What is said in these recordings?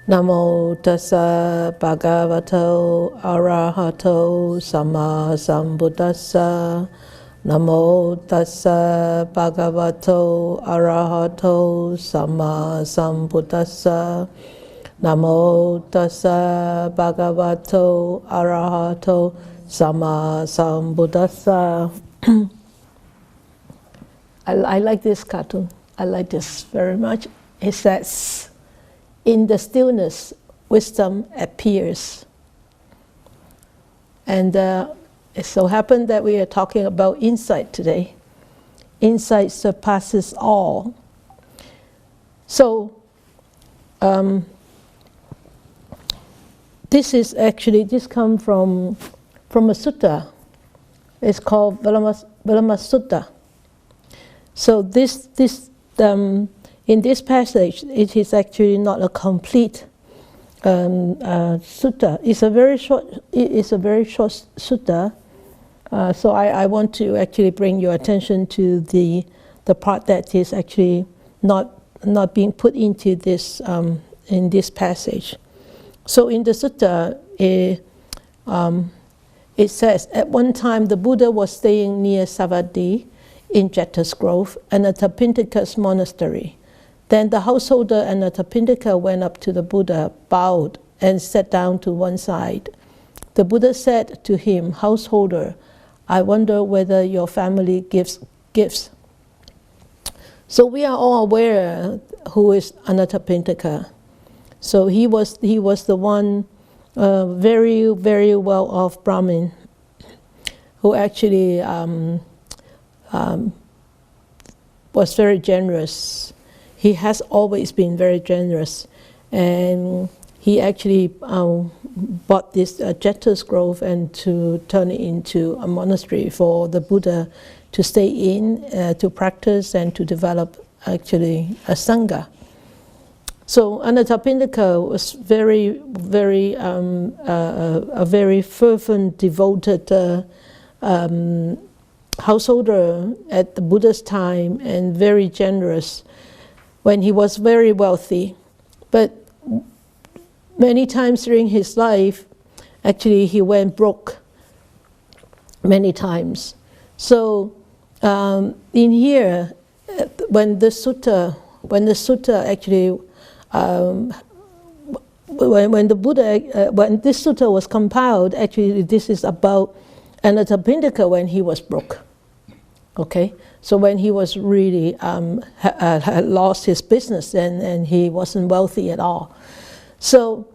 Namo tassa bhagavato arahato sama sambuddhassa. Namo tassa bhagavato arahato sama sambuddhassa. Namo tassa bhagavato arahato sama sambuddhassa. I like this cartoon. I like this very much. It says, in the stillness, wisdom appears. And it so happened that we are talking about insight today. Insight surpasses all. So, this comes from a sutta. It's called Vilama Sutta. So in this passage, it is actually not a complete sutta. It's a very short sutta. So I want to actually bring your attention to the part that is actually not being put into this in this passage. So in the sutta, it says, at one time the Buddha was staying near Savatthi in Jeta's Grove, Anathapindika's monastery. Then the householder Anathapindika went up to the Buddha, bowed, and sat down to one side. The Buddha said to him, householder, I wonder whether your family gives gifts. So we are all aware who is Anathapindika. So he was the one very, very well-off Brahmin who actually was very generous. He has always been very generous, and he actually bought this Jeta's Grove and to turn it into a monastery for the Buddha to stay in, to practice and to develop actually a sangha. So Anathapindika was very, very a very fervent, devoted householder at the Buddha's time, and very generous when he was very wealthy. But many times during his life, actually he went broke many times. So in here, when the sutta actually when this sutta was compiled, actually this is about Anathapindika when he was broke. Okay, so when he was really had lost his business and he wasn't wealthy at all. So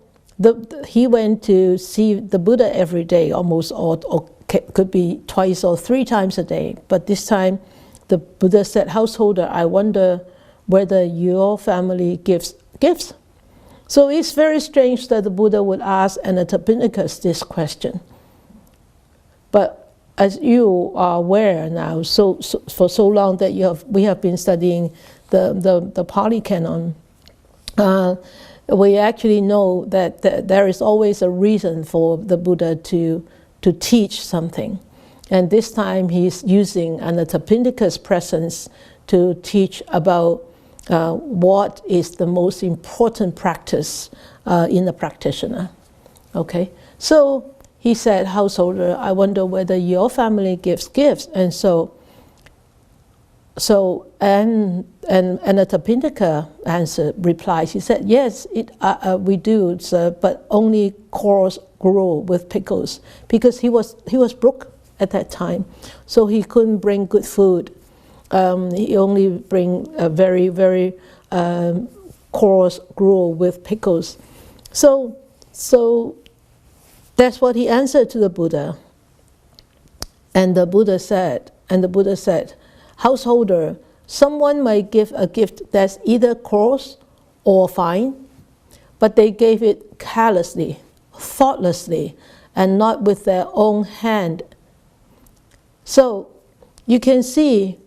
he went to see the Buddha every day, almost, or could be twice or three times a day. But this time, the Buddha said, householder, I wonder whether your family gives gifts. So it's very strange that the Buddha would ask Anathapindika this question. But as you are aware now, so for so long that we have been studying the Pali Canon, we actually know that there is always a reason for the Buddha to teach something. And this time he's using Anathapindika's presence to teach about what is the most important practice in a practitioner. Okay, so he said, householder, I wonder whether your family gives gifts. And and Anathapindika replies, he said, yes, we do, sir, but only corals grow with pickles, because he was broke at that time, so he couldn't bring good food. He only bring very, very corals grow with pickles. So that's what he answered to the Buddha. And the Buddha said, householder, someone might give a gift that's either coarse or fine, but they gave it carelessly, thoughtlessly, and not with their own hand. So you can see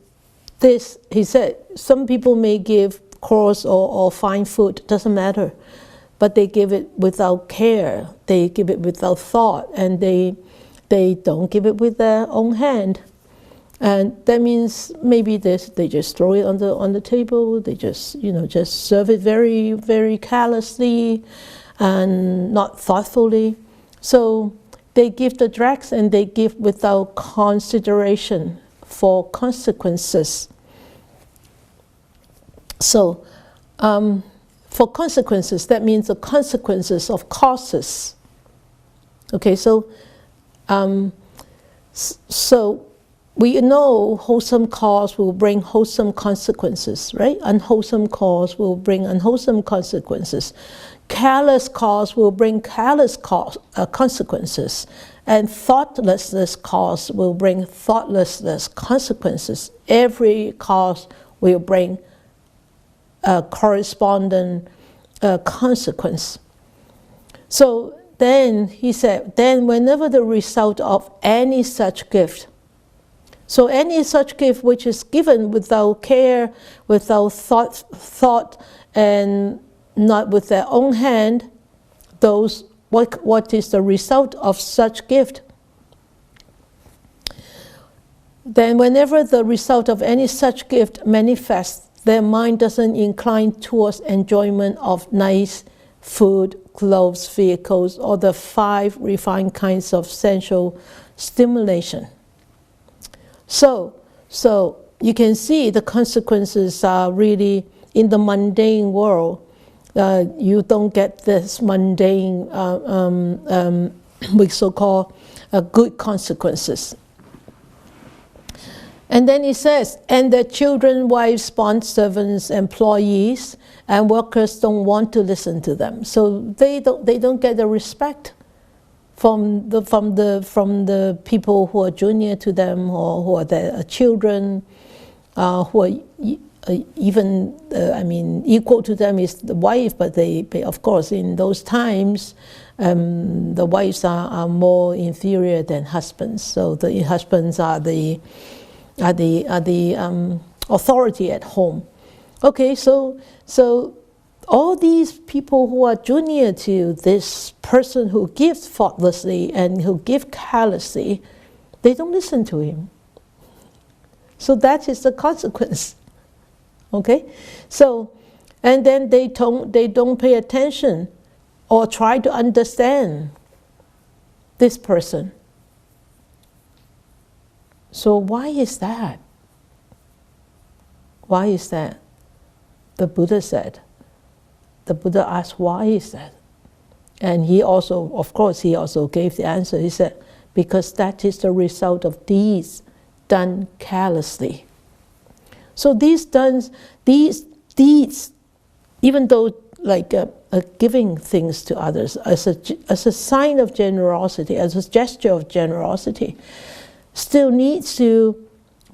this, he said, some people may give coarse or fine food, doesn't matter, but they give it without care, they give it without thought, and they don't give it with their own hand. And that means maybe they just throw it on the table. They just just serve it very, very carelessly and not thoughtfully. So they give the dregs, and they give without consideration for consequences. So for consequences, that means the consequences of causes. Okay, so so we know wholesome cause will bring wholesome consequences, right? Unwholesome cause will bring unwholesome consequences. Careless cause will bring careless consequences. And thoughtlessness cause will bring thoughtlessness consequences. Every cause will bring a corresponding consequence. So then he said, then whenever the result of any such gift, so any such gift which is given without care, without thought, and not with their own hand, what is the result of such gift? Then whenever the result of any such gift manifests, their mind doesn't incline towards enjoyment of nice food, clothes, vehicles, or the 5 refined kinds of sensual stimulation. So you can see the consequences are really in the mundane world. You don't get this mundane, we so-called good consequences. And then he says, and their children, wives, bond servants, employees, and workers don't want to listen to them. So they don't get the respect from the people who are junior to them, or who are their children, who are even equal to them is the wife, but they of course in those times the wives are more inferior than husbands. So the husbands are the authority at home. Okay, so all these people who are junior to this person who gives thoughtlessly and who gives carelessly, they don't listen to him. So that is the consequence. Okay, so and then they don't pay attention or try to understand this person. So why is that? Why is that? The Buddha said. The Buddha asked, why is that? And he also, of course, he also gave the answer. He said, because that is the result of deeds done carelessly. So these deeds, even though like giving things to others as a sign of generosity, as a gesture of generosity, still needs to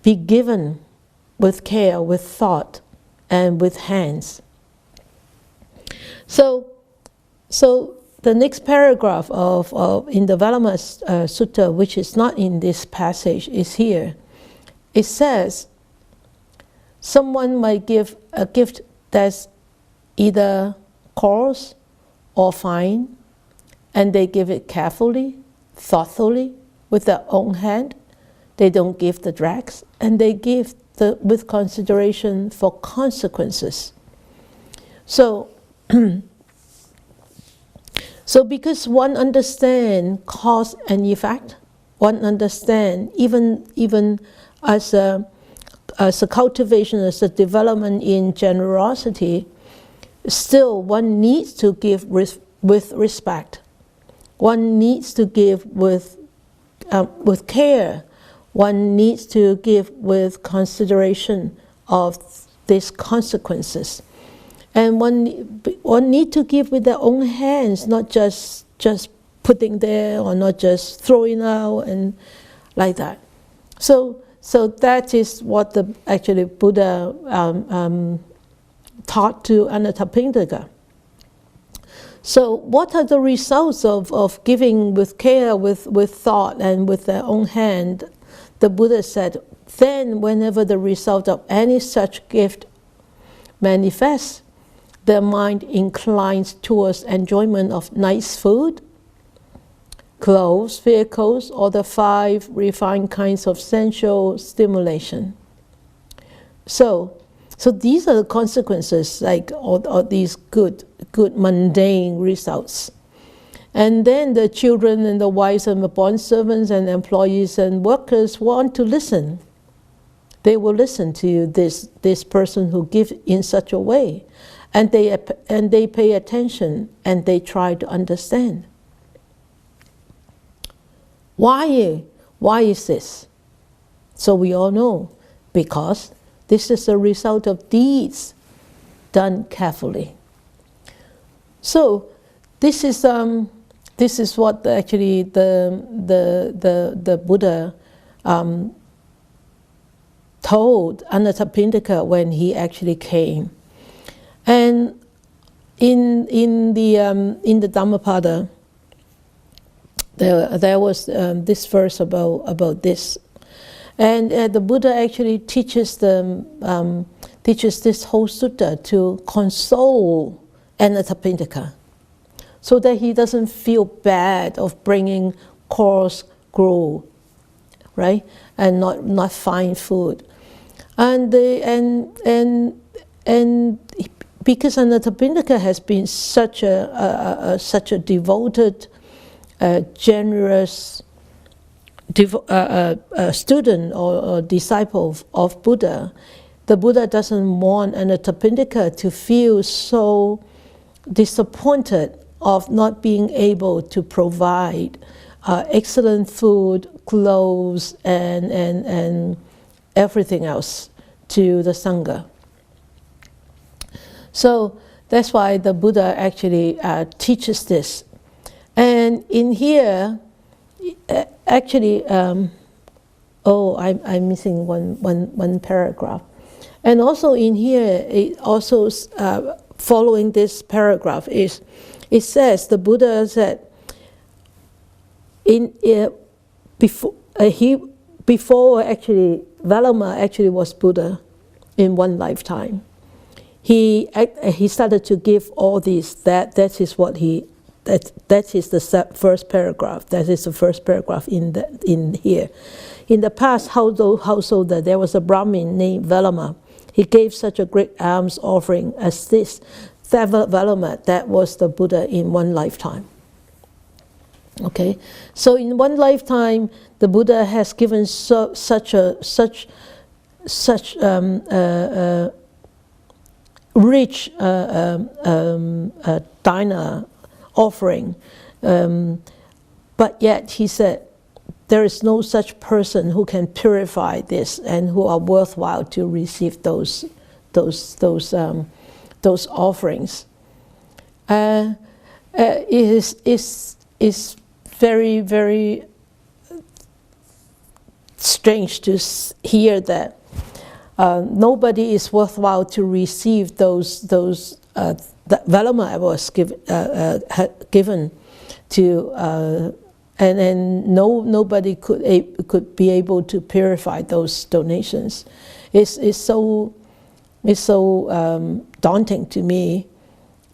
be given with care, with thought, and with hands. So the next paragraph in the Valama Sutta, which is not in this passage, is here. It says, someone might give a gift that's either coarse or fine, and they give it carefully, thoughtfully, with their own hand. They don't give the dregs, and they give with consideration for consequences. So, so because one understands cause and effect, one understands even as a cultivation, as a development in generosity, still one needs to give with respect. One needs to give with care. One needs to give with consideration of these consequences. And one need to give with their own hands, not just putting there, or not just throwing out and like that. So that is what the actually Buddha taught to Anathapindika. So what are the results of giving with care, with thought, and with their own hand? The Buddha said, then whenever the result of any such gift manifests, the mind inclines towards enjoyment of nice food, clothes, vehicles, or the 5 refined kinds of sensual stimulation. So these are the consequences, like all these good mundane results. And then the children and the wives and the bond servants and employees and workers want to listen. They will listen to this person who gives in such a way, and they pay attention and they try to understand. Why is this? So we all know, because this is a result of deeds done carefully. So this is what actually the Buddha told Anathapindika when he actually came. And in the Dhammapada, there was this verse about this, and the Buddha actually teaches this whole sutta to console Anathapindika, so that he doesn't feel bad of bringing coarse gruel, right, and not fine food, and because Anathapindika has been such a devoted, generous student or disciple of Buddha, the Buddha doesn't want Anathapindika to feel so disappointed of not being able to provide excellent food, clothes, and everything else to the Sangha. So that's why the Buddha actually teaches this. And in here, actually, I'm missing one paragraph. And also in here, it also following this paragraph is, it says, the Buddha said, before actually, Valama actually was Buddha in one lifetime. He started to give all these. That is what he. That is the first paragraph. That is the first paragraph in here. In the past household, there was a Brahmin named Valama. He gave such a great alms offering as this. That Valama, that was the Buddha in one lifetime. Okay, so in one lifetime, the Buddha has given such rich dana offering, but yet he said there is no such person who can purify this and who are worthwhile to receive those offerings. It is very, very strange to hear that nobody is worthwhile to receive those that Valama was given to, and nobody could be able to purify those donations. It's so daunting to me,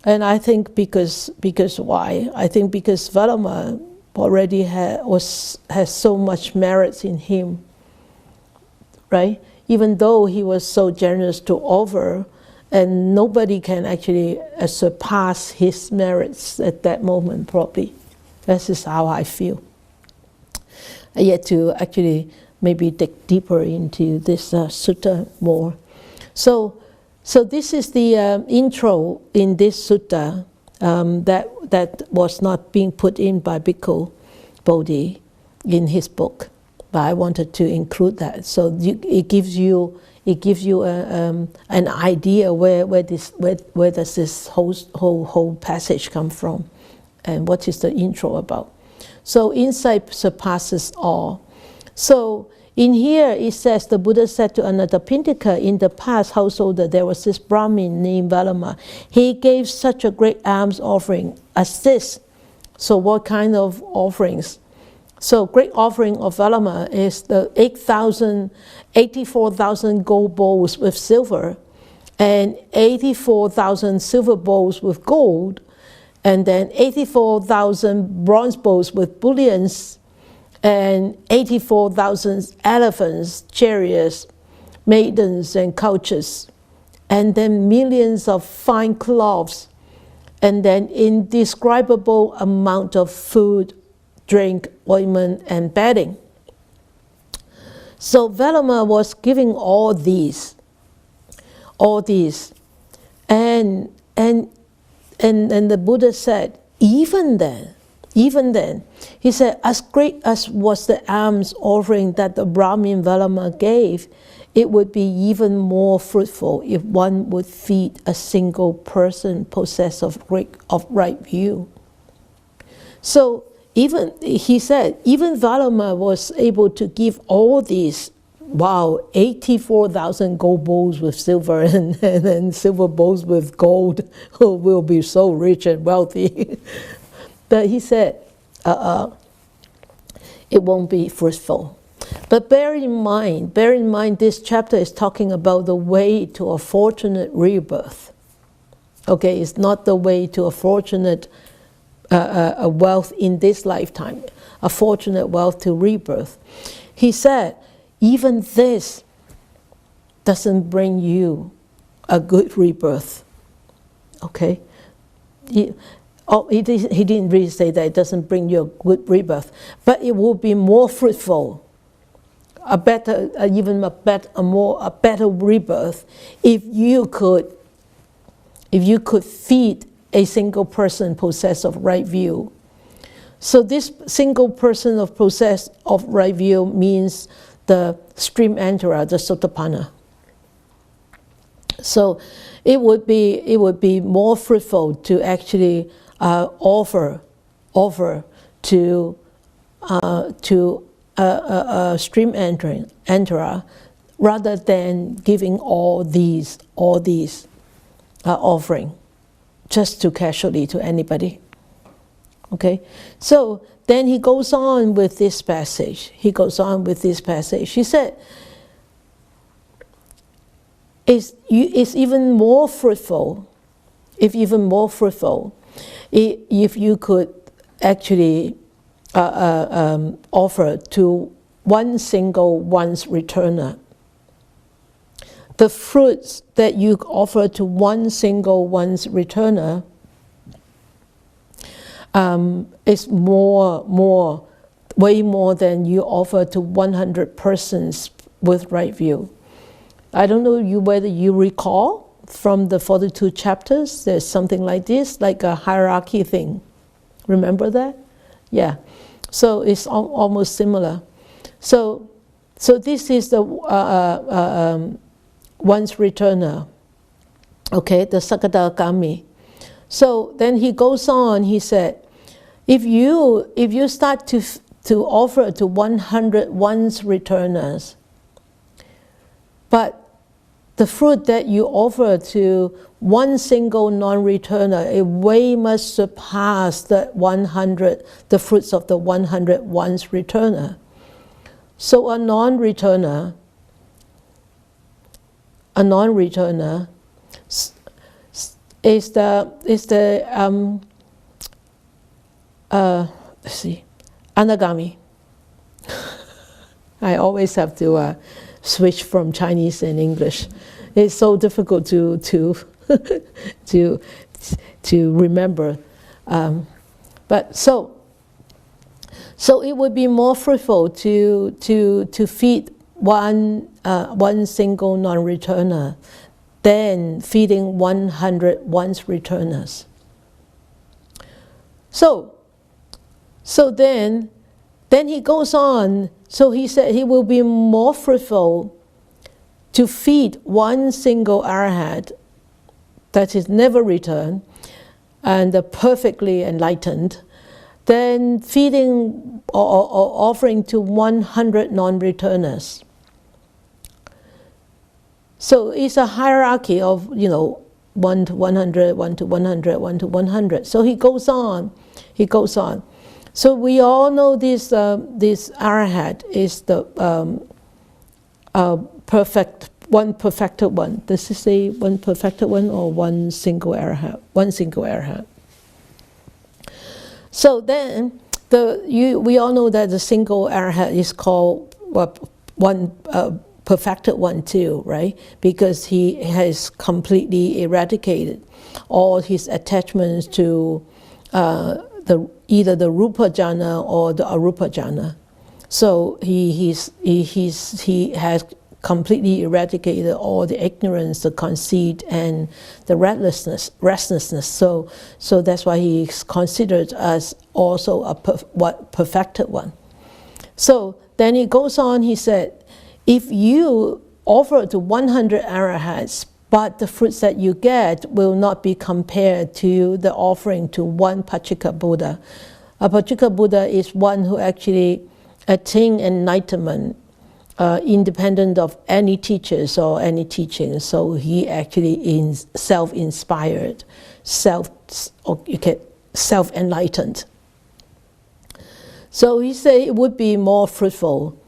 and I think because why? I think because Valama already has so much merits in him, right? Even though he was so generous to offer, and nobody can actually surpass his merits at that moment, probably. This is how I feel. Yet to actually maybe dig deeper into this sutta more. So this is the intro in this sutta that was not being put in by Bhikkhu Bodhi in his book, but I wanted to include that. So it gives you an idea where does this whole passage come from, and what is the intro about. So insight surpasses all. So in here it says, the Buddha said to Anathapindika, in the past household there was this Brahmin named Valama. He gave such a great alms offering as this. So what kind of offerings? So great offering of Valama is the 84,000 gold bowls with silver, and 84,000 silver bowls with gold, and then 84,000 bronze bowls with bullions, and 84,000 elephants, chariots, maidens, and couches, and then millions of fine cloths, and then indescribable amount of food, drink, ointment, and bedding. So Velama was giving all these, and the Buddha said, even then, he said, as great as was the alms offering that the Brahmin Velama gave, it would be even more fruitful if one would feed a single person possessed of right view. So even, he said, even Velama was able to give all these, 84,000 gold bowls with silver and silver bowls with gold, who will be so rich and wealthy. But he said, it won't be fruitful. But bear in mind, this chapter is talking about the way to a fortunate rebirth. Okay, it's not the way to a fortunate a wealth in this lifetime, a fortunate wealth to rebirth. He said, even this doesn't bring you a good rebirth. Okay? He didn't really say that it doesn't bring you a good rebirth, but it will be more fruitful, a better rebirth if you could feed a single person possessed of right view. So this single person of possessed of right view means the stream enterer, the Sotapanna. So it would be more fruitful to actually offer to a stream enterer rather than giving all these offering just to casually to anybody. Okay, so then he goes on with this passage. He said, it's even more fruitful, if you could actually offer to one single once returner. The fruits that you offer to one single once returner is way more than you offer to 100 persons with right view. I don't know whether you recall from the 42 chapters, there's something like this, like a hierarchy thing. Remember that? Yeah. So it's almost similar. So this is the once returner, okay, the Sakadagami. So then he goes on, he said, if you start to offer to 100 once returners, but the fruit that you offer to one single non-returner, it way must surpass the fruits of the 100 once returner. So a non-returner is the anagami. I always have to switch from Chinese and English. It's so difficult to remember. But so it would be more fruitful to feed one single non-returner than feeding 100 once returners. So then he goes on. So he said he will be more fruitful to feed one single arahat that is never returned and perfectly enlightened than feeding or offering to 100 non-returners. So it's a hierarchy of 1 to 100, 1 to 100, 1 to 100. So he goes on. So we all know this arahat is the one perfected one. Does it say one perfected one or one single arahat? One single arahat. So then, we all know that the single arhat is called one perfected one too, right? Because he has completely eradicated all his attachments to either the rupa jhana or the arupa jhana. So he has completely eradicated all the ignorance, the conceit, and the restlessness. So that's why he is considered as also a perfected one. So then he goes on. He said, if you offer to 100 arahats, but the fruits that you get will not be compared to the offering to one Pachika Buddha. A Pachika Buddha is one who actually attained enlightenment independent of any teachers or any teaching. So he actually is self-inspired, self-enlightened. So he said it would be more fruitful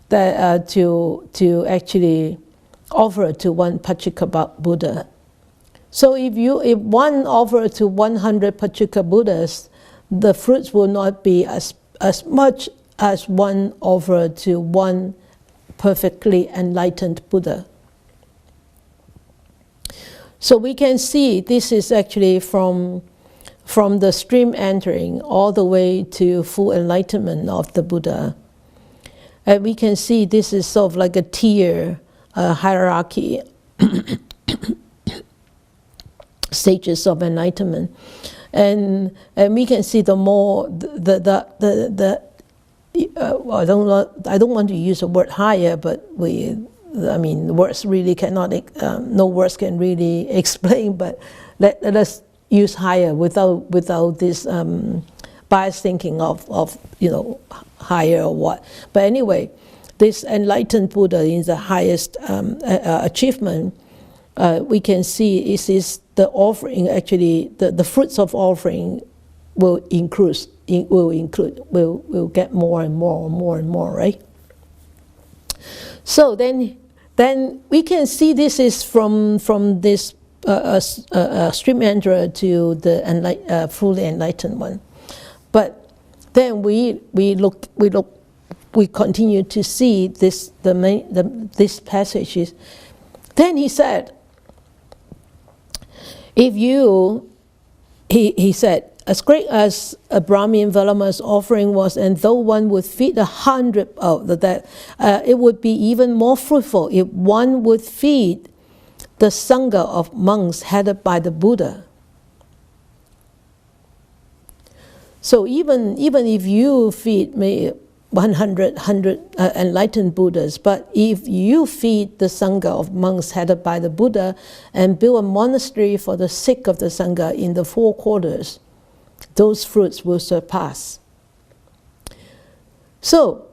that to actually offer to one Pachika Buddha. So if one offer to 100 Pachika Buddhas, the fruits will not be as much as one offer to one perfectly enlightened Buddha. So we can see this is actually from the stream entering all the way to full enlightenment of the Buddha. And we can see this is sort of like a tier hierarchy, stages of enlightenment, and we can see the more I don't want to use the word higher, but words really cannot, no words can really explain. But let us use higher without this biased thinking of higher or what. But anyway, this enlightened Buddha is the highest achievement. We can see is the offering, actually the fruits of offering will get more and more, right? So then we can see this is from this stream enterer to the fully enlightened one. But then we continue to see this this passages. Then he said, if you, he said, as great as a Brahmin Velama's offering was, and though one would feed 100 of that, it would be even more fruitful if one would feed the Sangha of monks headed by the Buddha. So even if you feed 100 enlightened Buddhas, but if you feed the Sangha of monks headed by the Buddha and build a monastery for the sick of the Sangha in the 4 quarters, those fruits will surpass. So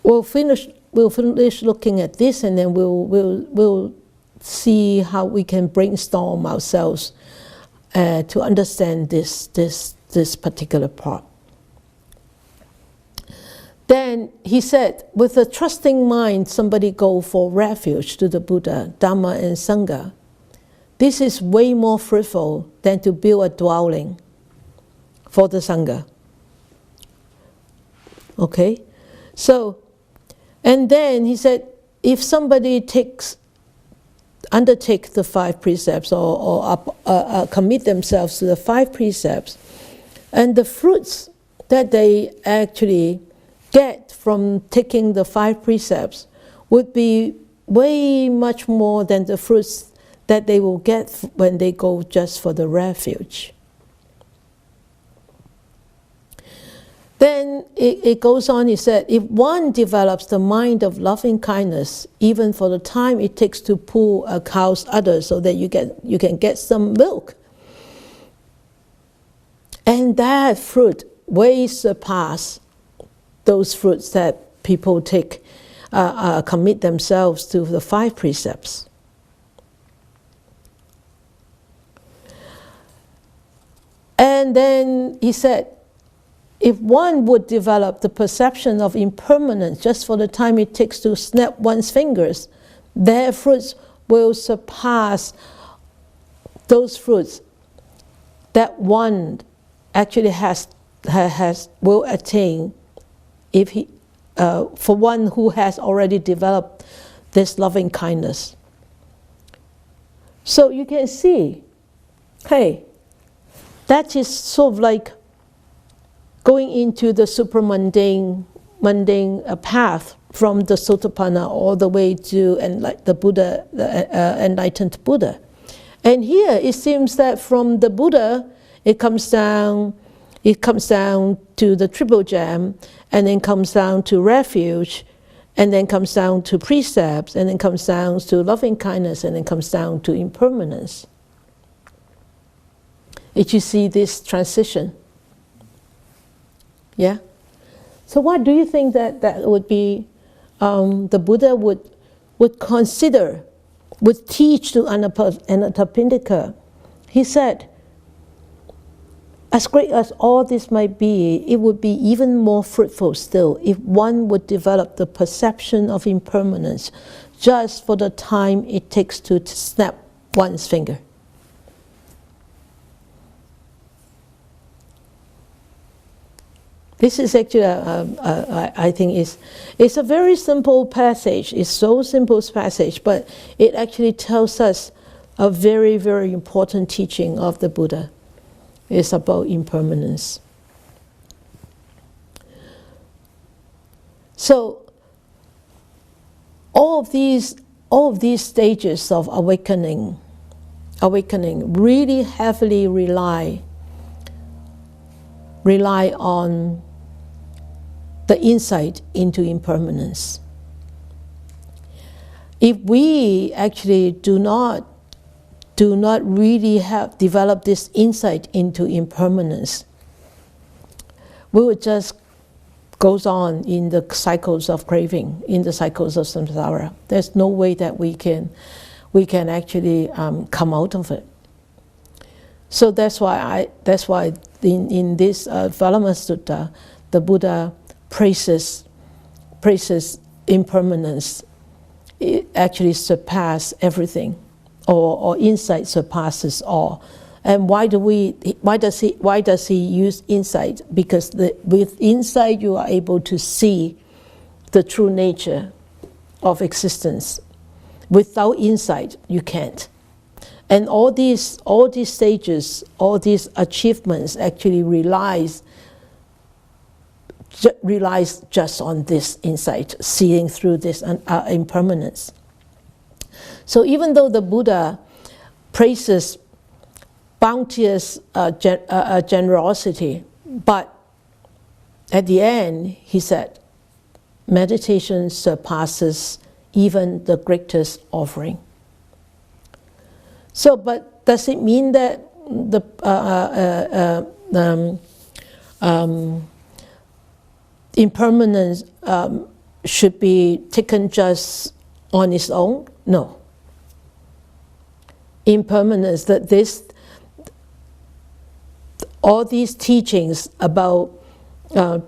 we'll finish looking at this, and then we'll see how we can brainstorm ourselves to understand this particular part. Then he said, with a trusting mind, somebody go for refuge to the Buddha, Dharma, and Sangha. This is way more fruitful than to build a dwelling for the Sangha. Okay? So, and then he said, if somebody undertake the 5 precepts or commit themselves to the 5 precepts, and the fruits that they actually get from taking the 5 precepts would be way much more than the fruits that they will get when they go just for the refuge. Then it goes on, he said, if one develops the mind of loving kindness, even for the time it takes to pull a cow's udder so that you can get some milk, and that fruit way surpass those fruits that people take, commit themselves to the 5 precepts. And then he said, if one would develop the perception of impermanence just for the time it takes to snap one's fingers, their fruits will surpass those fruits that one actually will attain if he, for one who has already developed this loving kindness. So you can see, hey, that is sort of like going into the supramundane path from the Sotapanna all the way to the Buddha, enlightened Buddha. And here it seems that from the Buddha, it comes down to the triple gem, and then comes down to refuge, and then comes down to precepts, and then comes down to loving kindness, and then comes down to impermanence. Did you see this transition? Yeah? So what do you think that would be, the Buddha would consider, would teach to Anathapindika? He said, as great as all this might be, it would be even more fruitful still if one would develop the perception of impermanence just for the time it takes to snap one's finger. This is actually, I think, it's a very simple passage. It's so simple passage, but it actually tells us a very, very important teaching of the Buddha. It's about impermanence. So all of these stages of awakening really heavily rely on the insight into impermanence. If we actually do not really have developed this insight into impermanence, we would just goes on in the cycles of craving, in the cycles of samsara. There's no way that we can actually come out of it. So that's why in this Valama Sutta, the Buddha praises impermanence. It actually surpasses everything, or insight surpasses all. And why does he use insight? Because with insight you are able to see the true nature of existence. Without insight, you can't. And all these stages, all these achievements actually relies just on this insight, seeing through this impermanence. So even though the Buddha praises bounteous generosity, but at the end he said, meditation surpasses even the greatest offering. So, but does it mean that the impermanence should be taken just on its own? No. Impermanence, all these teachings about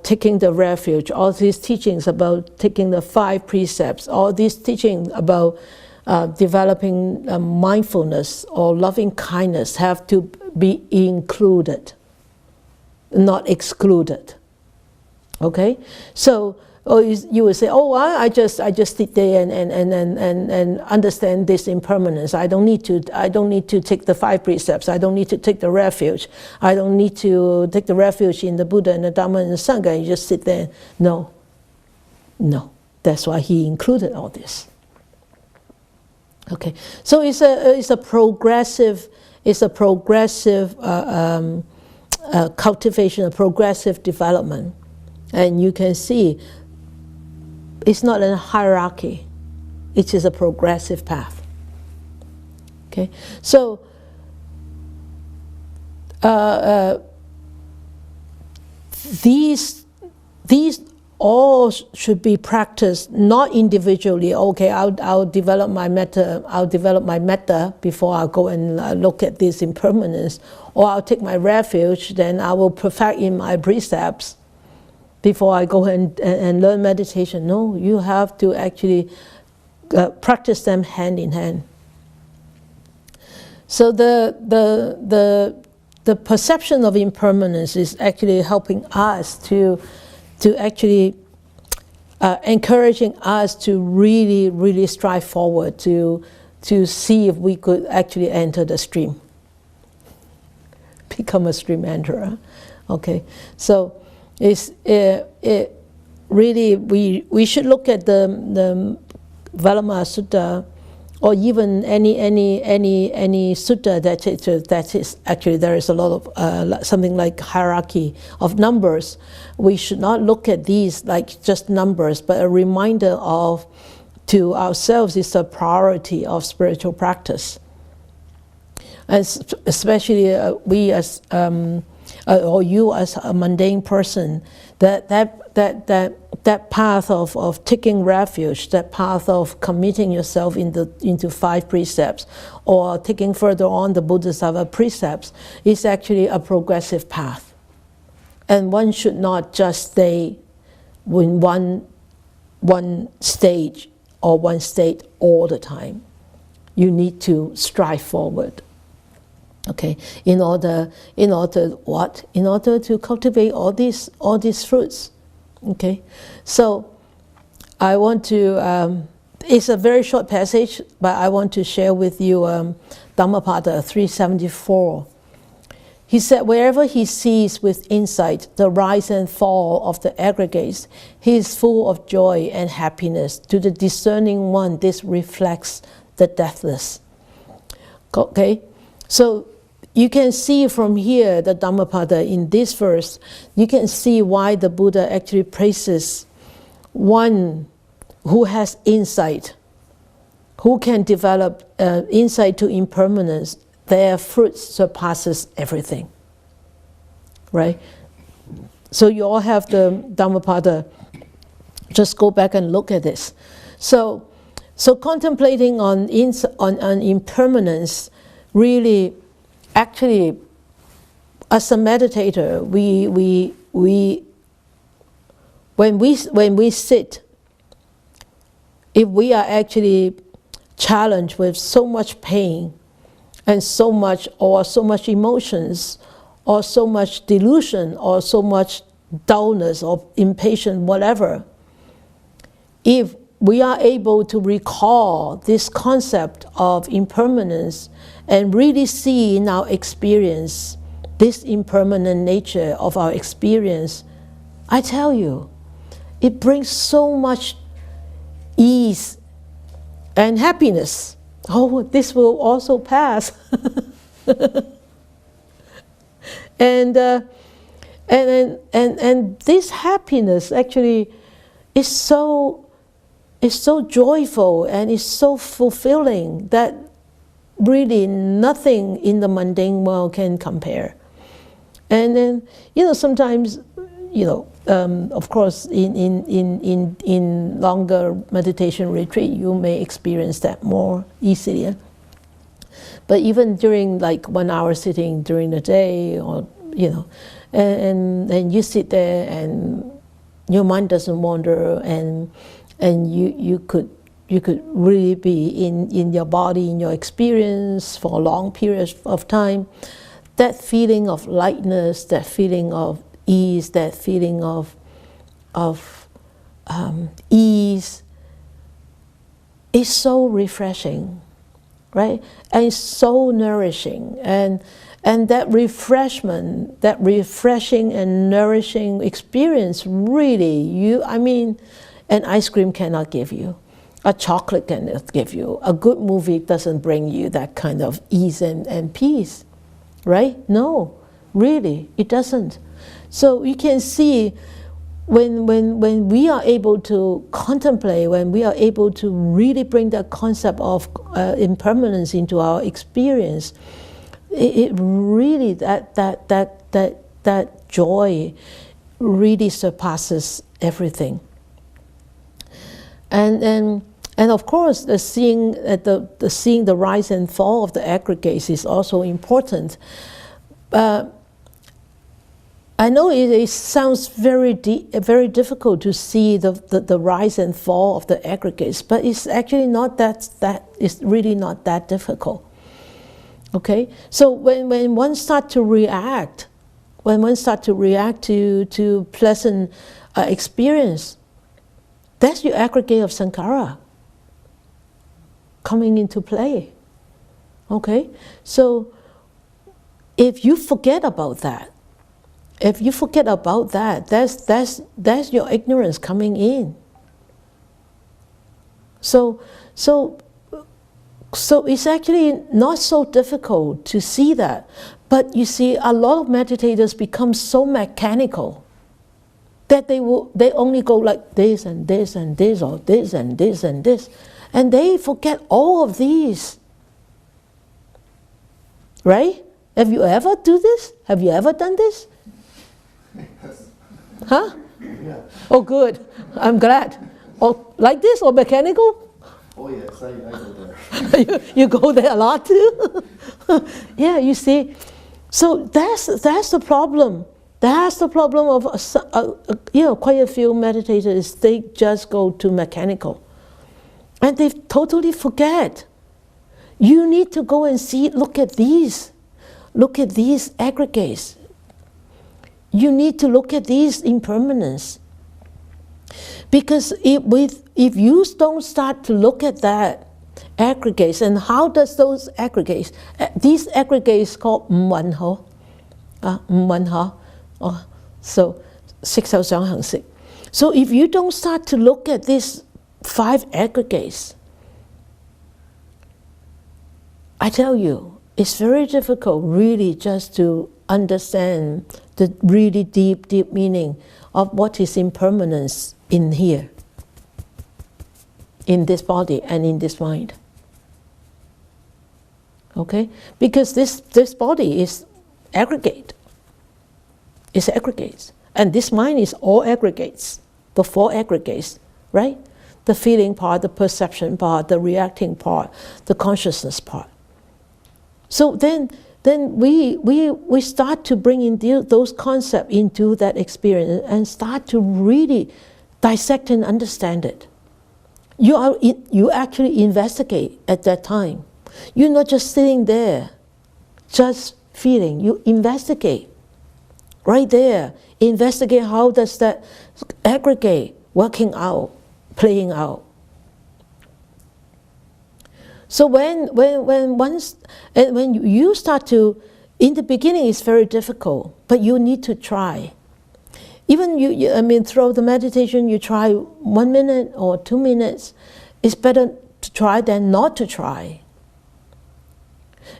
taking the refuge, all these teachings about taking the 5 precepts, all these teachings about developing mindfulness or loving kindness have to be included, not excluded. Okay, so you would say, oh, I just sit there and understand this impermanence. I don't need to take the 5 precepts. I don't need to take the refuge. I don't need to take the refuge in the Buddha and the Dharma and the Sangha. You just sit there. No. That's why he included all this. Okay, so it's a progressive cultivation, a progressive development, and you can see it's not a hierarchy; it is a progressive path. Okay, so these all should be practiced not individually. Okay, I'll develop my metta. I'll develop my metta before I go and look at this impermanence, or I'll take my refuge. Then I will perfect in my precepts before I go and learn meditation. No, you have to actually practice them hand in hand. So the the perception of impermanence is actually helping us to actually encouraging us to really, really strive forward to see if we could actually enter the stream, become a stream enterer. Okay, so it's really we should look at the Valamaya Sutta, or even any sutta that is actually, there is a lot of something like hierarchy of numbers. We should not look at these like just numbers, but a reminder of to ourselves is a priority of spiritual practice, and especially we as or you as a mundane person, that path of taking refuge, that path of committing yourself into 5 precepts, or taking further on the Bodhisattva precepts, is actually a progressive path. And one should not just stay in one stage or one state all the time. You need to strive forward. Okay, in order what? In order to cultivate all these fruits. Okay, so I want to. It's a very short passage, but I want to share with you Dhammapada 374. He said, wherever he sees with insight the rise and fall of the aggregates, he is full of joy and happiness. To the discerning one, this reflects the deathless. Okay, so you can see from here, the Dhammapada, in this verse, you can see why the Buddha actually praises one who has insight, who can develop insight to impermanence. Their fruit surpasses everything, right? So you all have the Dhammapada. Just go back and look at this. So contemplating on impermanence, really, actually, as a meditator, when we sit, if we are actually challenged with so much pain and so much emotions, or so much delusion, or so much dullness or impatience, whatever, if we are able to recall this concept of impermanence and really see in our experience this impermanent nature of our experience, I tell you, it brings so much ease and happiness. Oh, this will also pass. and this happiness actually is so joyful and is so fulfilling that really nothing in the mundane world can compare. And then, sometimes, of course, in longer meditation retreat, you may experience that more easily. But even during like 1 hour sitting during the day, or and you sit there and your mind doesn't wander, and you could really be in your body, in your experience for a long period of time. That feeling of lightness, that feeling of ease, that feeling of ease is so refreshing, right? And it's so nourishing. And that refreshment, that refreshing and nourishing experience, really, an ice cream cannot give you. A chocolate cannot give you. A good movie doesn't bring you that kind of ease and peace, right? No, really, it doesn't. So you can see when we are able to contemplate, when we are able to really bring that concept of impermanence into our experience, it really, that joy really surpasses everything. And of course, seeing the rise and fall of the aggregates is also important. I know it sounds very difficult to see the rise and fall of the aggregates, but it's actually not it's really not that difficult. Okay, so when one starts to react, to pleasant experience, that's your aggregate of sankhara coming into play. Okay, so if you forget about that, that's your ignorance coming in. So it's actually not so difficult to see that. But you see, a lot of meditators become so mechanical that they only go like this and this and this, or this and this and this. And they forget all of these. Right? Have you ever do this? Have you ever done this? Yes. Huh? Yeah. Oh, good. I'm glad. Oh, like this or mechanical? Oh yes, I go there. you go there a lot too? Yeah, you see. So that's the problem. That's the problem of quite a few meditators. They just go to mechanical, and they totally forget. You need to go and see. Look at these aggregates. You need to look at these impermanence. Because if you don't start to look at that aggregates, and how does those aggregates, these aggregates called Mwanho, so 色受想行識. So if you don't start to look at these 5 aggregates, I tell you, it's very difficult really just to understand the really deep meaning of what is impermanence in here, in this body and in this mind. Okay? Because this body is aggregate. It's aggregates. And this mind is all aggregates, the 4 aggregates, right? The feeling part, the perception part, the reacting part, the consciousness part. So then we start to bring in those concepts into that experience and start to really dissect and understand it. You actually investigate at that time. You're not just sitting there, just feeling. You investigate right there. Investigate how does that aggregate working out, playing out. So when you start to, in the beginning it's very difficult, but you need to try. Even throughout the meditation, you try 1 minute or 2 minutes. It's better to try than not to try.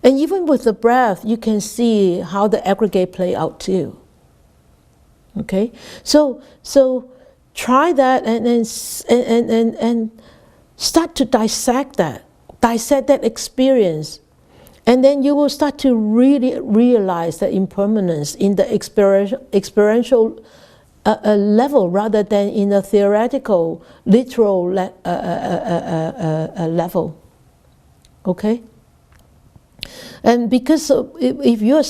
And even with the breath, you can see how the aggregate play out too. Okay, so try that and start to dissect that experience, and then you will start to really realize the impermanence in the experiential level rather than in a theoretical, literal level. Okay, and because if you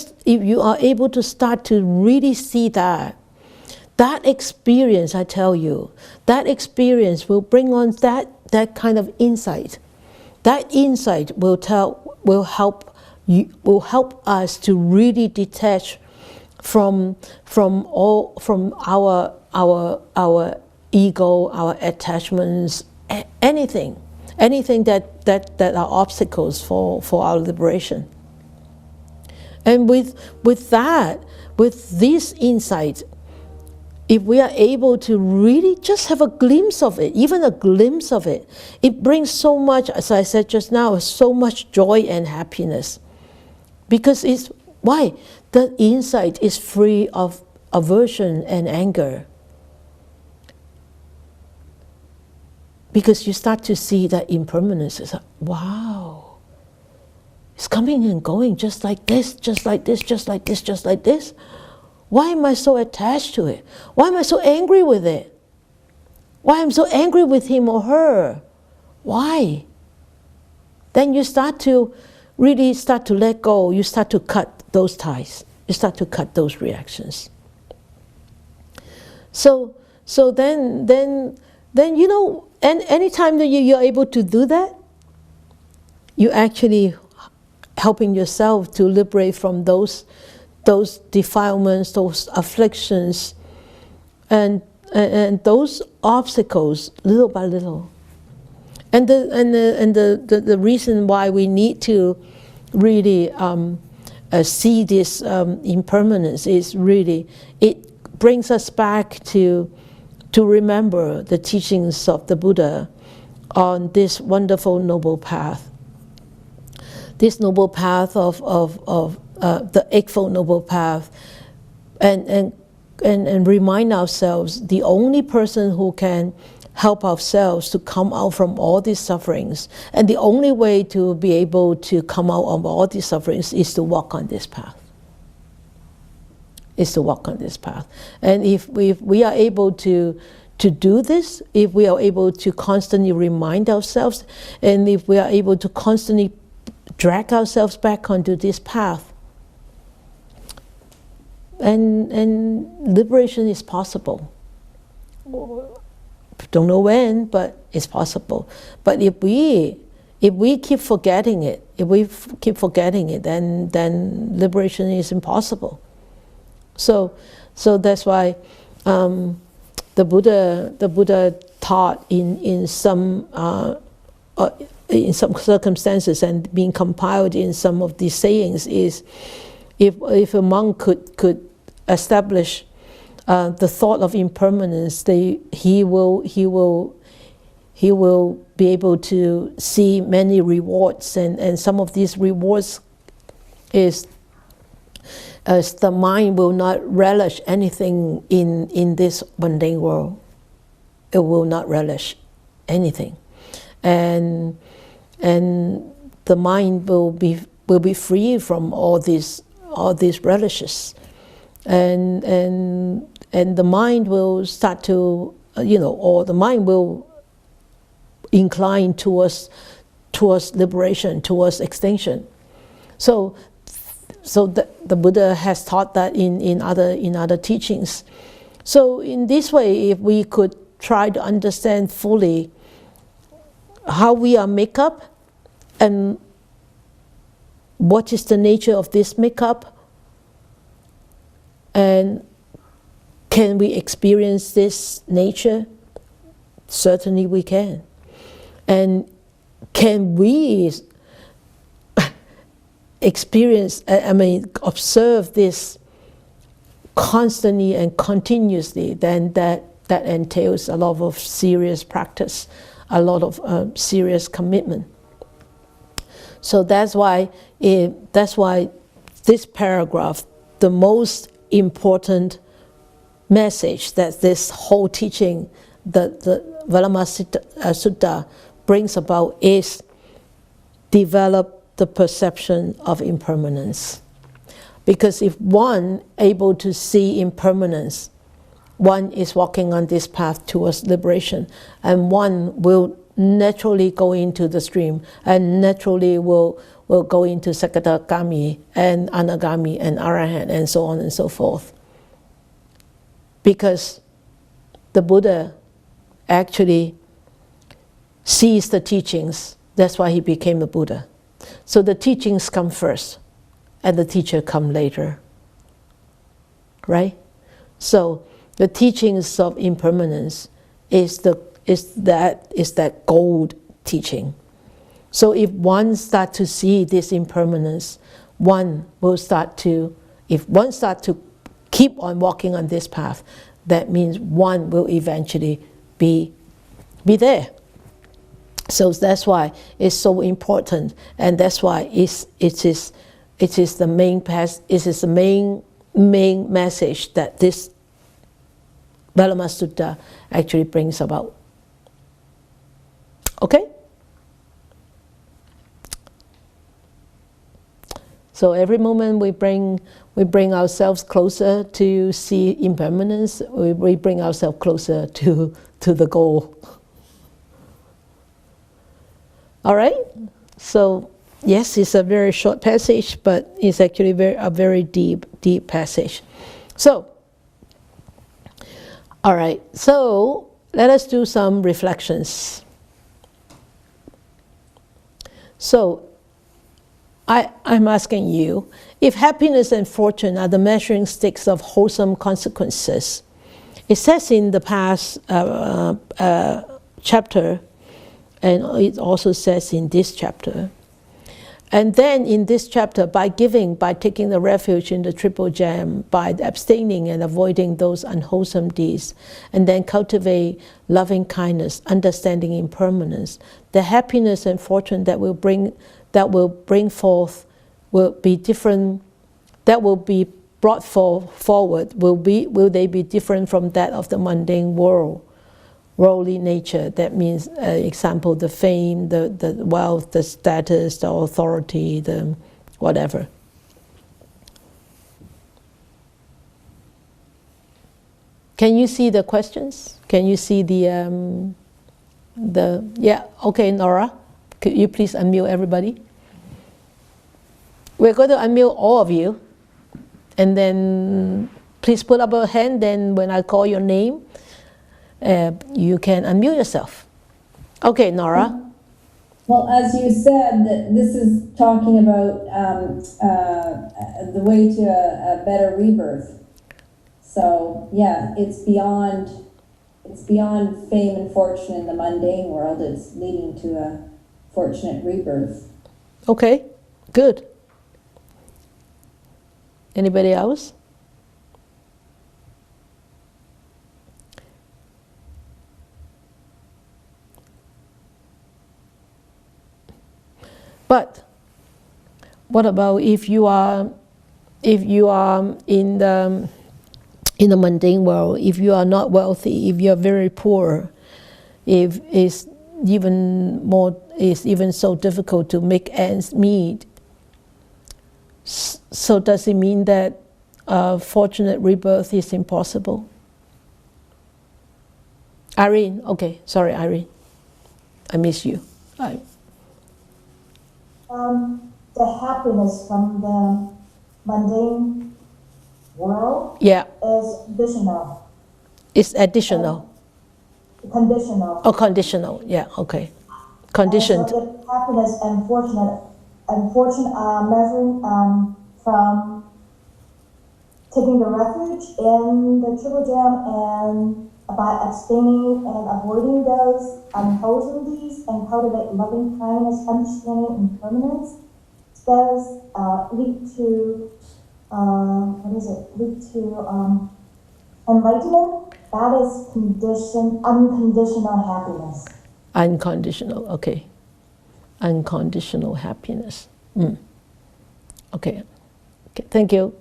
are able to start to really see that experience, I tell you, that experience will bring on that kind of insight. That insight will help us to really detach from our ego, our attachments, anything that are obstacles for our liberation. And with this insight, if we are able to really just have a glimpse of it, even a glimpse of it, it brings so much, as I said just now, so much joy and happiness. Because why? The insight is free of aversion and anger. Because you start to see that impermanence is like, wow, it's coming and going just like this, just like this, just like this, just like this. Why am I so attached to it? Why am I so angry with it? Why am I so angry with him or her? Why? Then you start to really let go. You start to cut those ties. You start to cut those reactions. So then and anytime that you're able to do that, you actually helping yourself to liberate from those defilements, those afflictions, and those obstacles, little by little. And the reason why we need to really see this impermanence is really, it brings us back to remember the teachings of the Buddha on this wonderful noble path. This noble path of the Eightfold Noble Path, and remind ourselves the only person who can help ourselves to come out from all these sufferings, and the only way to be able to come out of all these sufferings is to walk on this path. Is to walk on this path. And if we are able to do this, if we are able to constantly remind ourselves, and if we are able to constantly drag ourselves back onto this path, and liberation is possible. Don't know when, but it's possible. But if we keep forgetting it, then liberation is impossible. So that's why the Buddha taught in some circumstances, and being compiled in some of these sayings, is if a monk could establish the thought of impermanence, he will be able to see many rewards, and some of these rewards is as the mind will not relish anything in this mundane world. It will not relish anything, and the mind will be free from all these relishes, and the mind will start to or the mind will incline towards liberation, towards extinction. So the Buddha has taught that in other teachings. So in this way, if we could try to understand fully how we are made up, and what is the nature of this makeup, and can we experience this nature? Certainly we can. And can we observe this constantly and continuously? Then that entails a lot of serious practice, a lot of serious commitment. So that's why this paragraph, the most important message that this whole teaching, the Valama Sutta brings about, is develop the perception of impermanence. Because if one able to see impermanence, one is walking on this path towards liberation, and one will naturally go into the stream, and naturally will go into Sakadagami and Anagami and Arahant and so on and so forth. Because the Buddha actually sees the teachings. That's why he became the Buddha. So the teachings come first, and the teacher come later. Right? So the teachings of impermanence is that gold teaching. So if one start to see this impermanence, one will start to keep on walking on this path, that means one will eventually be there. So that's why it's so important, and that's why it is the main message that this Valama Sutta actually brings about. Okay? So every moment we bring ourselves closer to see impermanence, we bring ourselves closer to the goal. All right? So yes, it's a very short passage, but it's actually a very deep passage. So, all right, so let us do some reflections. So, I'm asking you, if happiness and fortune are the measuring sticks of wholesome consequences, it says in the past chapter, and it also says in this chapter, and then in this chapter, by taking the refuge in the triple gem, by abstaining and avoiding those unwholesome deeds, and then cultivate loving kindness, understanding impermanence, the happiness and fortune that will bring forth will be different. That will be brought forward. Will they be different from that of the mundane world? Worldly nature, that means, example, the fame, the wealth, the status, the authority, the whatever. Can you see the questions? Can you see the yeah, okay, Nora, could you please unmute everybody? We're going to unmute all of you, and then please put up a hand, then when I call your name, you can unmute yourself. Okay, Nora. Well, as you said, this is talking about the way to a better rebirth. So yeah, it's beyond fame and fortune in the mundane world. It's leading to a fortunate rebirth. Okay, good. Anybody else? But what about if you are in the mundane world, if you are not wealthy, if you are very poor, if it's even so difficult to make ends meet? So does it mean that fortunate rebirth is impossible? Irene, okay, sorry, Irene, I miss you. The happiness from the mundane world, yeah, is additional. It's additional. Conditional. Oh, conditional. Yeah. Okay. Conditioned. So the happiness and fortune are measuring from taking the refuge in the triple gem, and by abstaining and avoiding those unwholesome deeds and cultivate loving kindness, understanding impermanence. Those lead to lead to enlightenment. That is unconditional happiness. Unconditional. Okay. Unconditional happiness. Okay. Okay. Thank you.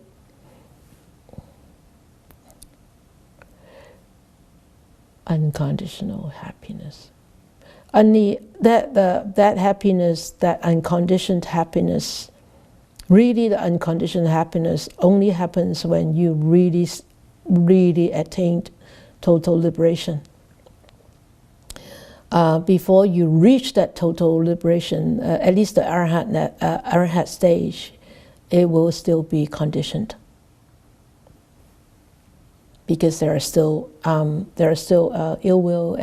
Unconditional happiness. Only that happiness, that unconditioned happiness, really the unconditioned happiness only happens when you really attained total liberation. Before you reach that total liberation, at least the arhat stage, it will still be conditioned, because there are still ill will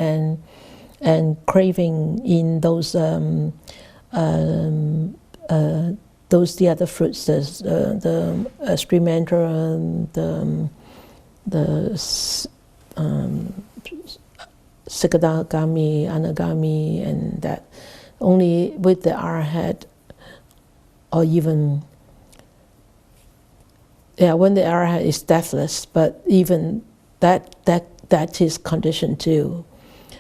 and craving in those the other fruits, the streamantra, the Sikadagami, Anagami, and that only with the arhat, or even when the arhat is deathless, but even that is conditioned too.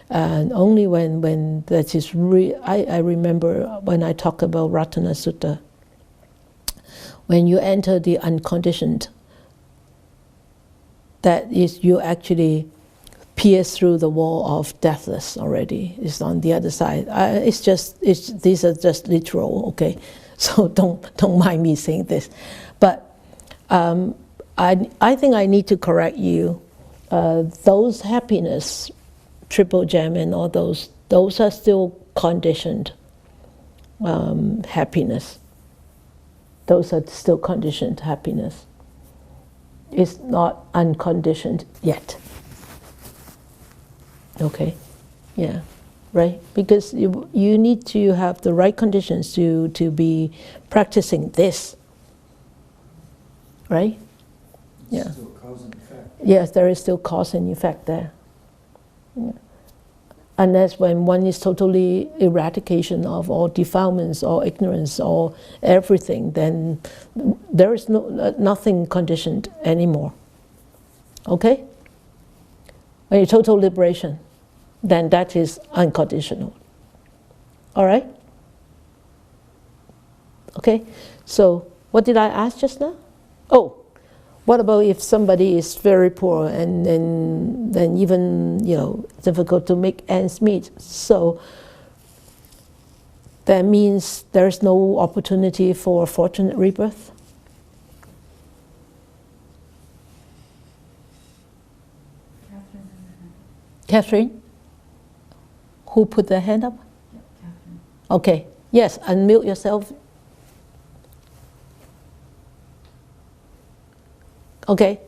And only when that is I remember when I talk about Ratana Sutta, when you enter the unconditioned, that is, you actually pierce through the wall of deathless already. It's on the other side. These are just literal, okay? So don't mind me saying this, but I think I need to correct you. Those happiness, triple gem, and all those are still conditioned happiness. Those are still conditioned happiness. It's not unconditioned yet. Okay, yeah, right? Because you need to have the right conditions to be practicing this, right? Yeah. Still cause and effect. Yes, there is still cause and effect there. Yeah. Unless when one is totally eradication of all defilements or ignorance or everything, then there is nothing conditioned anymore. Okay? When you're total liberation, then that is unconditional. All right? Okay? So, what did I ask just now? Oh, what about if somebody is very poor and then even, difficult to make ends meet? So, that means there's no opportunity for fortunate rebirth? Catherine? Who put their hand up? Yeah, Catherine. Okay. Yes, unmute yourself. Okay.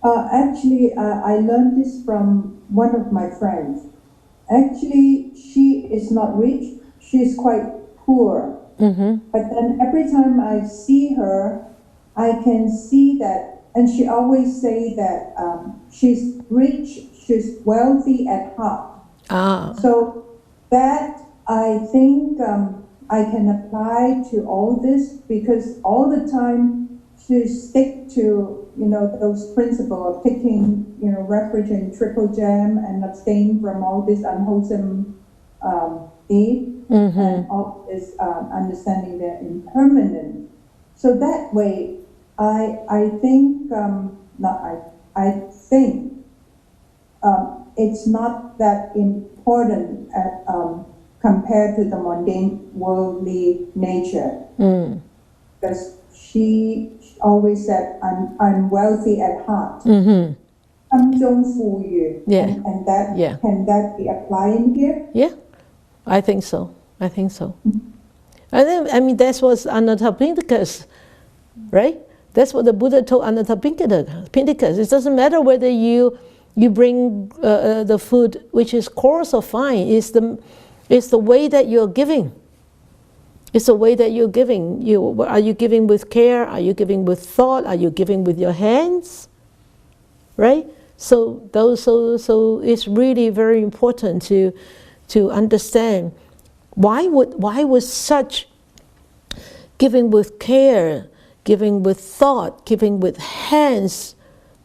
Actually, I learned this from one of my friends. Actually, she is not rich. She's quite poor. Mm-hmm. But then every time I see her, I can see that, and she always say that she's rich, she's wealthy at heart. Ah. So that I think I can apply to all this, because all the time to stick to those principles of taking refuge in triple gem and abstain from all this unwholesome deed, and all this understanding they're impermanent. So that way, I think it's not that important compared to the mundane worldly nature. Because she always said, I'm wealthy at heart. Mm-hmm. 心中富裕. Yeah. And that, Yeah. can that be applied in here? Yeah, I think so. And then, that's what Anathapindika's, right? That's what the Buddha told Anathapindika. It doesn't matter whether you bring the food which is coarse or fine. It's the way that you're giving. It's the way that you're giving. Are you giving with care? Are you giving with thought? Are you giving with your hands? Right? So it's really very important to understand why would such giving with care, giving with thought, giving with hands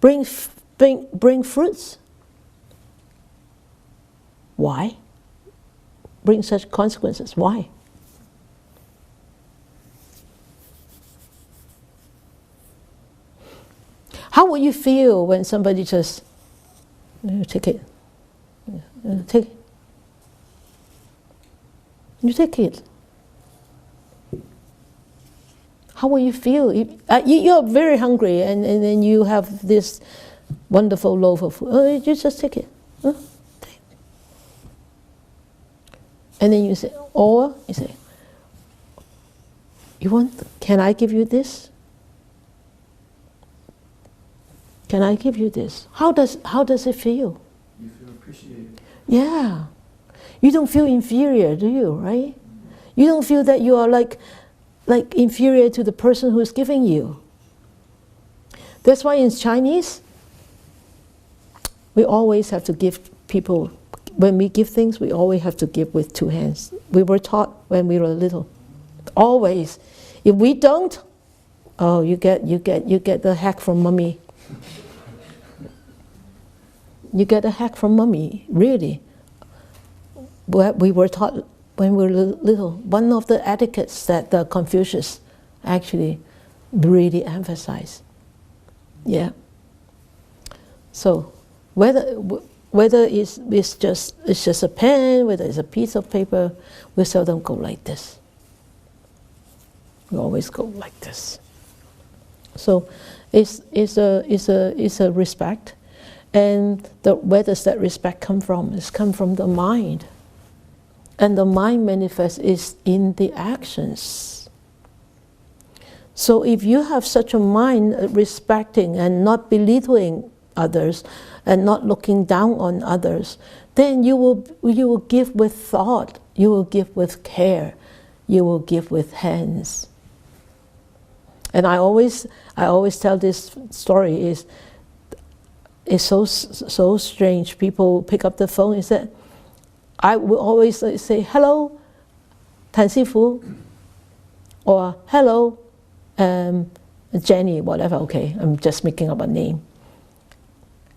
bring fruits? Why? Bring such consequences. Why? How would you feel when somebody just take it? Take it. You take it. How will you feel? You're very hungry and then you have this wonderful loaf of food. Oh, you just take it. Take. And then you say, can I give you this? Can I give you this? How does it feel? You feel appreciated. Yeah. You don't feel inferior, do you, right? You don't feel that you are like inferior to the person who's giving you. That's why in Chinese, we always have to give people, when we give things, we always have to give with two hands. We were taught when we were little. Always. If we don't, you get the hack from mommy. You get a hack from mommy, really. We were taught when we were little. One of the etiquettes that Confucius actually really emphasized. Yeah. So whether it's just a pen, whether it's a piece of paper, we seldom go like this. We always go like this. So it's a respect. And where does that respect come from? It's come from the mind. And the mind manifests is in the actions. So if you have such a mind respecting and not belittling others and not looking down on others, then you will give with thought, you will give with care, you will give with hands. And I always tell this story. It's so strange. People pick up the phone and say, I will always say, hello, Tan Sifu, or hello, Jenny, whatever, okay, I'm just making up a name.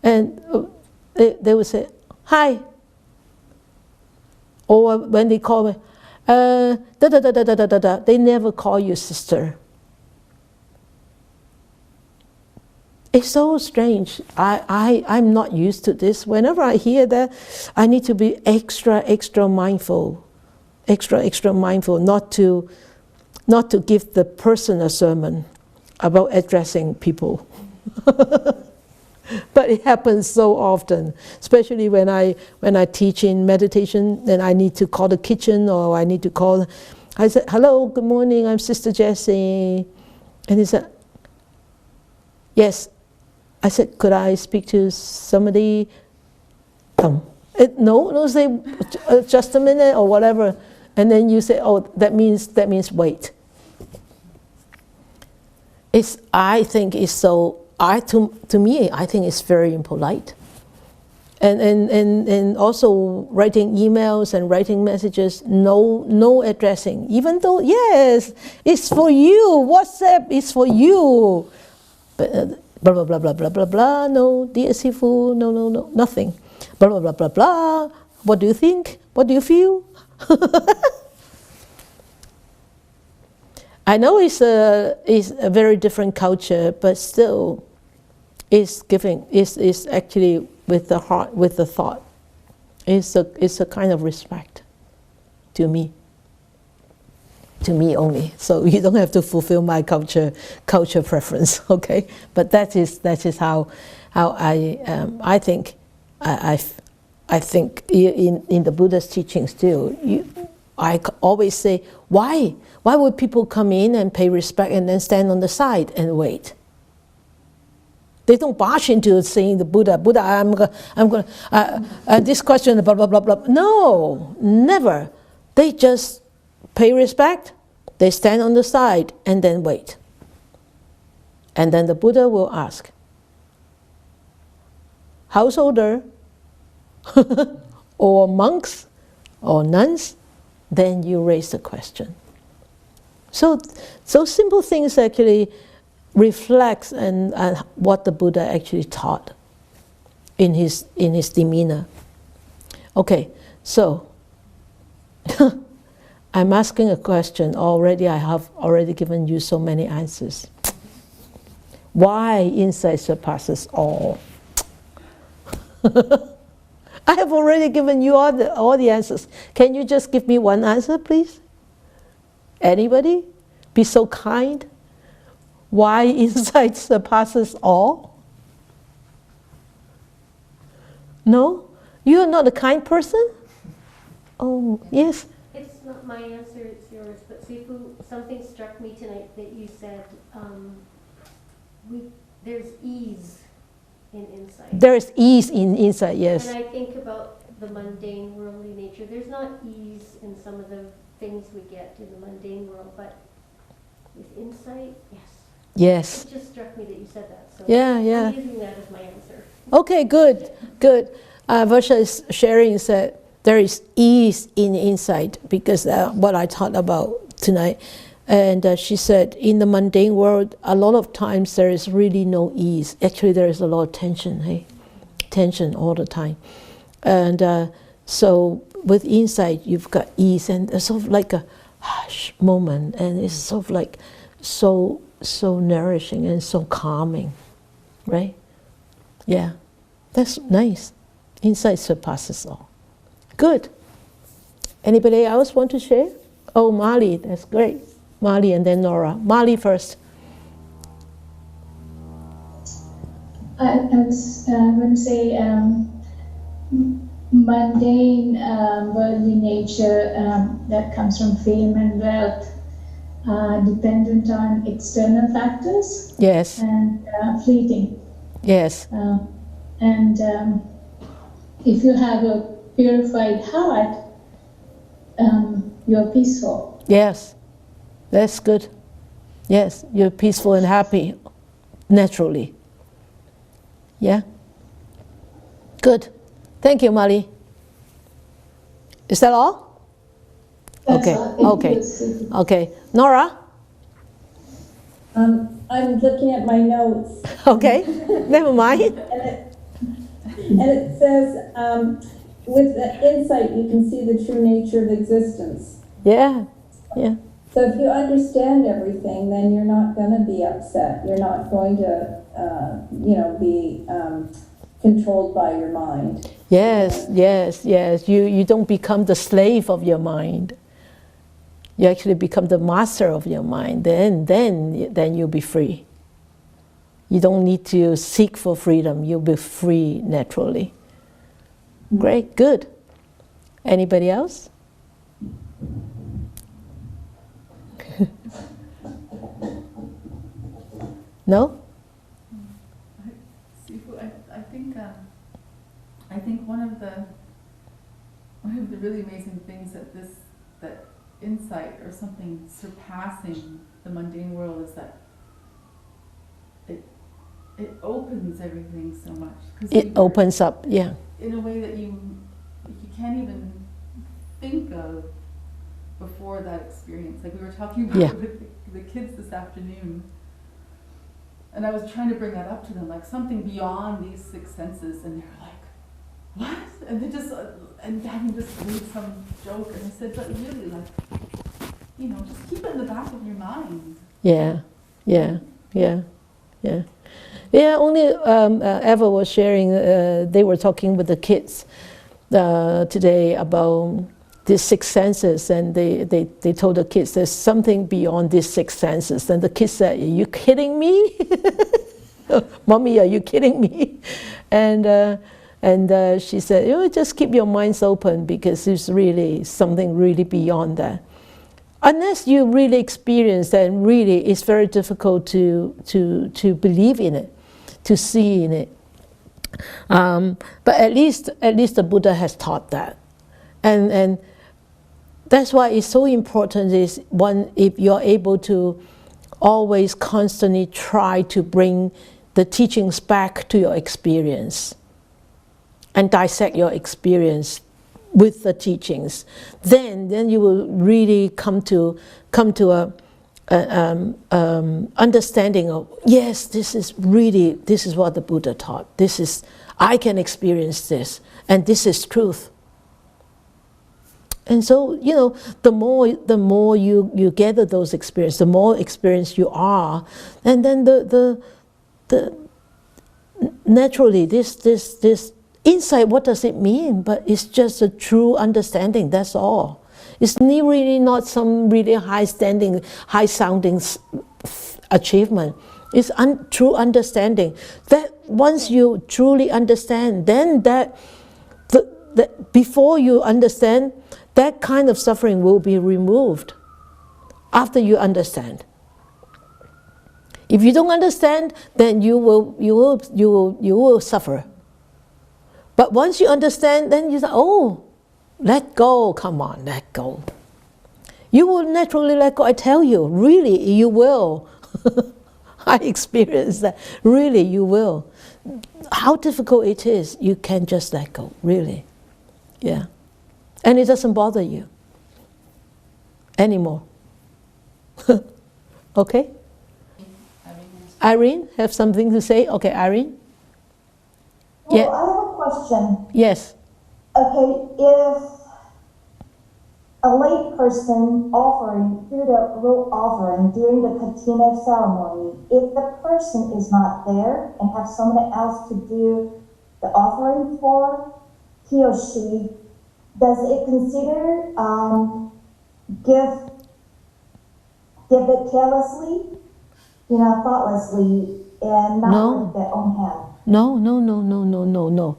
And they would say, hi. Or when they call me, they never call you sister. It's so strange. I'm not used to this. Whenever I hear that, I need to be extra mindful, extra mindful, not to give the person a sermon about addressing people. But it happens so often, especially when I teach in meditation, then I need to call the kitchen, or I need to call. I said, hello, good morning, I'm Sister Jessie. And he said, yes. I said, could I speak to somebody? No, say just a minute or whatever. And then you say, oh, that means wait. I think it's so. To me, I think it's very impolite. And also writing emails and writing messages, no addressing. Even though, yes, it's for you. WhatsApp is for you. But blah, blah, blah, blah, blah, blah, blah. No, dear Sifu, no, nothing. Blah, blah, blah, blah, blah. What do you think? What do you feel? I know it's a very different culture, but still, it's actually with the heart, with the thought. It's a kind of respect to me only. So you don't have to fulfill my culture preference, okay? But that is how I think. I think in the Buddha's teachings too. I always say, why would people come in and pay respect and then stand on the side and wait? They don't barge into saying the Buddha, I'm going this question, blah, blah, blah, blah. No, never. They just pay respect, they stand on the side and then wait. And then the Buddha will ask, householder, or monks, or nuns, then you raise the question. So simple things actually reflects and what the Buddha actually taught in his demeanor. Okay, so I'm asking a question already. I have already given you so many answers. Why insight surpasses all? I have already given you all the answers. Can you just give me one answer, please? Anybody? Be so kind. Why insight surpasses all? No? You are not a kind person? Oh, yes. It's not my answer, it's yours. But Sifu, something struck me tonight that you said, there's ease in insight. There is ease in insight, yes. And I think about the mundane, worldly nature. There's not ease in some of the things we get in the mundane world, but with insight, yes. Yes. It just struck me that you said that. So Yeah. I'm using that as my answer. Okay, good. Varsha is sharing that there is ease in insight because what I taught about tonight. And she said, in the mundane world, a lot of times there is really no ease. Actually, there is a lot of tension, hey? Tension all the time. And so with insight, you've got ease, and it's sort of like a hush moment, and it's sort of like so nourishing and so calming, right? Yeah, that's nice. Insight surpasses all. Good. Anybody else want to share? Oh, Mali, that's great. Mali and then Nora. Mali first. I was going to say mundane, worldly nature that comes from fame and wealth, dependent on external factors. Yes. And fleeting. Yes. And if you have a purified heart, you're peaceful. Yes, that's good. Yes, you're peaceful and happy naturally. Yeah? Good. Thank you, Mali. Is that all? That's Okay, all. Thank okay, you. okay. Nora? I'm looking at my notes, Okay, never mind. and it says, with the insight, you can see the true nature of existence. Yeah, yeah. So if you understand everything, then you're not going to be upset. You're not going to, be controlled by your mind. Yes, yes, yes. You don't become the slave of your mind. You actually become the master of your mind. Then you'll be free. You don't need to seek for freedom. You'll be free naturally. Great, good. Anybody else? No? I think one of the really amazing things that insight or something surpassing the mundane world is that it opens everything so much. It opens up, yeah. In a way that you can't even think of before that experience. Like we were talking about with the kids this afternoon, and I was trying to bring that up to them, like something beyond these six senses, and they're like, what? And they just, and having just made some joke, and I said, but really, like, just keep it in the back of your mind. Yeah, yeah, yeah, yeah. Yeah, only Eva was sharing, they were talking with the kids today about these six senses, and they told the kids there's something beyond these six senses. And the kids said, are you kidding me? Mommy, are you kidding me? And she said, just keep your minds open, because there's really something really beyond that. Unless you really experience that, and really it's very difficult to believe in it, to see in it. But at least the Buddha has taught that. And that's why it's so important is, one, if you're able to always constantly try to bring the teachings back to your experience and dissect your experience with the teachings, then you will really come to a understanding of, yes, this is what the Buddha taught. I can experience this, and this is truth. And so, the more you gather those experiences, the more experienced you are, and then the naturally this insight, what does it mean? But it's just a true understanding, that's all. It's really not some really high-sounding achievement. It's true understanding. That once you truly understand, then before you understand, that kind of suffering will be removed after you understand. If you don't understand, then you will suffer. But once you understand, then you say, oh, let go, come on, let go. You will naturally let go, I tell you, really, you will. I experienced that, really, you will. How difficult it is, you can just let go, really. Yeah. And it doesn't bother you anymore. Okay? Irene, have something to say? Okay, Irene? Well, I have a question. Yes. Okay, if a lay person offering, through the rope offering during the patina ceremony, if the person is not there and have someone else to do the offering for, he or she, does it consider give it carelessly, thoughtlessly, and not with their own hand? No. No?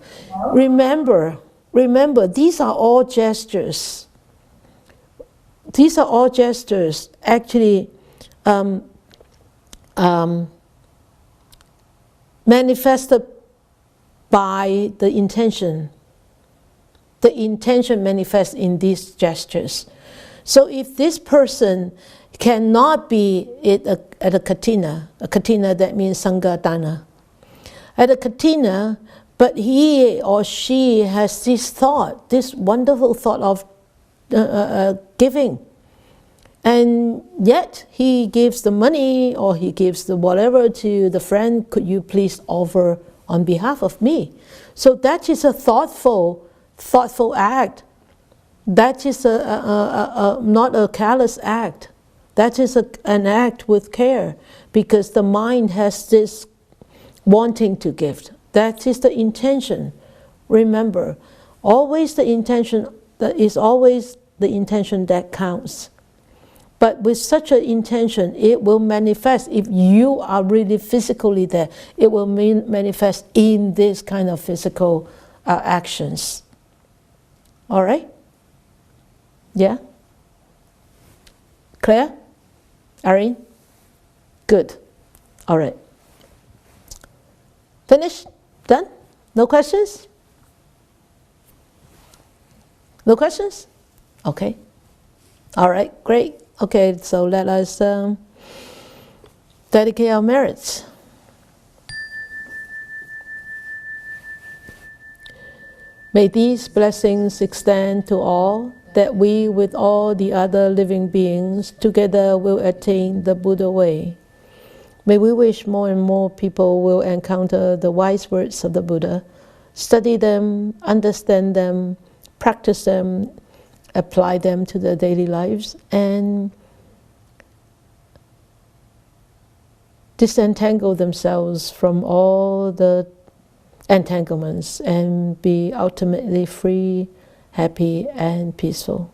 Remember, these are all gestures. These are all gestures actually manifested by the intention. the intention manifests in these gestures. So if this person cannot be at a katina that means Sangha Dana, at a katina, but he or she has this thought, this wonderful thought of giving, and yet he gives the money or he gives the whatever to the friend, could you please offer on behalf of me? So that is a thoughtful act. That is not a careless act. That is an act with care, because the mind has this wanting to give. That is the intention. Remember, always the intention that is always the intention that counts. But with such an intention, it will manifest. If you are really physically there, it will manifest in this kind of physical actions. All right? Yeah? Claire? Irene? Good. All right. Finished? Done? No questions? No questions? Okay. All right, great. Okay, so let us dedicate our merits. May these blessings extend to all, that we with all the other living beings together will attain the Buddha way. May we wish more and more people will encounter the wise words of the Buddha, study them, understand them, practice them, apply them to their daily lives, and disentangle themselves from all the entanglements and be ultimately free, happy, and peaceful.